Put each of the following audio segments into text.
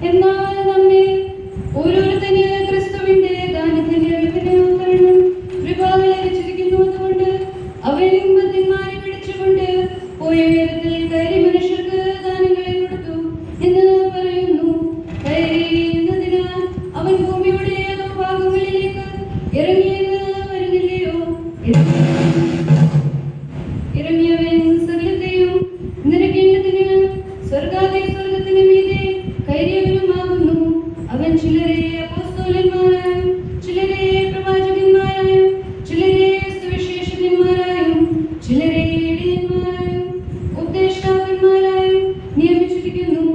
എന്നാൽ നമ്മെ ഓരോരുത്തന് ക്രിസ്തുവിന്റെ ദാനത്തിന്റെ വിപരീതം കൃപാവ് ലഭിച്ചിരിക്കുന്നു. അതുകൊണ്ട് അവൻ ബുദ്ധിമാരെ പിടിച്ചുകൊണ്ട് പോയ ഉയരത്തിൽ കയറി മനുഷ്യർക്ക് ദാനങ്ങളെ കൊടുത്തു എന്ന് പറയുന്നു. കയറിയെന്നതിനാൽ അവൻ ഭൂമിയുടെ ഏതോ ഭാഗങ്ങളിലേക്ക് ഇറങ്ങിയെന്ന് വരുന്നില്ലയോ? ഇറങ്ങിയവൻ സകലത്തെയും നിറയ്ക്കേണ്ടതിന് സ്വർഗത്തിന് മീതെ കയറിയവനുമാകുന്നു. അവൻ ചിലരെ അപ്പോസ്തലന്മാരായും ചിലരെ പ്രവാചകന്മാരായും ചിലരെ സുവിശേഷകന്മാരായും ചിലരെ ഇടയന്മാരായും ഉപദേഷ്ടാക്കന്മാരായും നിയമിച്ചിരിക്കുന്നു.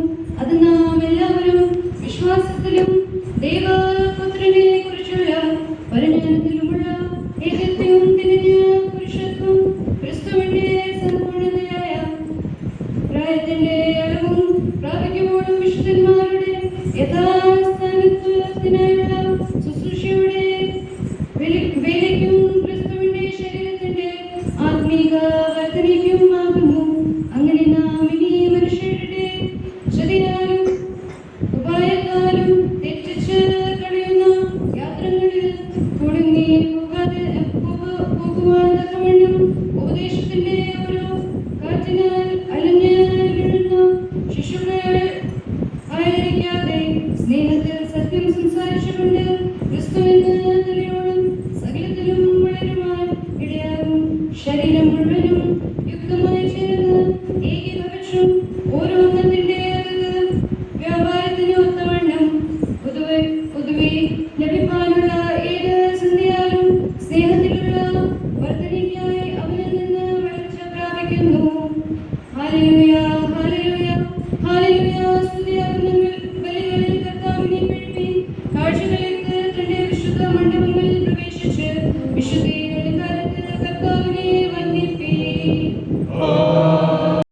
അത് നാം എല്ലാവരും വിശ്വാസത്തിലും ദൈവപുത്രനെ കുറിച്ചുള്ള പരിജ്ഞാനത്തിലുമുള്ള ഏകത്വവും തികഞ്ഞ പുരുഷത്വം ക്രിസ്തുവിന്റെ സമ്പൂർണ്ണതയായ പ്രായത്തിന്റെ അളവും പ്രാപിക്കുമ്പോഴും വിശുദ്ധന്മാരുടെ യഥാസ്ഥാനത്വത്തിനായുള്ള ശുശ്രൂഷയുടെ വേലയ്ക്കും ക്രിസ്തുവിന്റെ ശരീരത്തിന്റെ ആത്മീക വർധനയ്ക്കുമാകുന്നു. അങ്ങനെ നാം ഇനി മനുഷ്യരുടെ ചതിയാലും ഉപായത്താലും തെറ്റിച്ച് കളയുന്ന യാത്രകളിൽ കുടുങ്ങി പോകുവാൻ തക്കവണ്ണം ഉപദേശത്തിന്റെ ഓരോ കാറ്റിനാൽ അലഞ്ഞിടുന്ന ശിശുക്കൾ ആയിരിക്കാതെ സ്നേഹത്തിൽ സത്യം സംസാരിച്ചുകൊണ്ട് ക്രിസ്തുവിന്റെ നിലയോളം സകലത്തിലും വളരുവാൻ ഇടയാകും. ശരീരം മുഴുവനും യുക്തമായി ചേർന്ന് ഏകീഭവിച്ചും ഓരോ അംഗത്തിന്റെ വ്യാപാരത്തിന് ഒത്തവണ്ണം പൊതുവെ ലഭിക്കാനുള്ള ഏത് സന്ധ്യയാലും സ്നേഹത്തിലുള്ള വർദ്ധനയ്ക്കായി അവനിൽ നിന്ന് വളർച്ച പ്രാപിക്കുന്നു. Hallelujah, hallelujah, hallelujah. സ്തുതിയാകുന്ന ബലികളിൽ കർത്താവിനെ കഴിപ്പീൻ, കാഴ്ചകളിൽ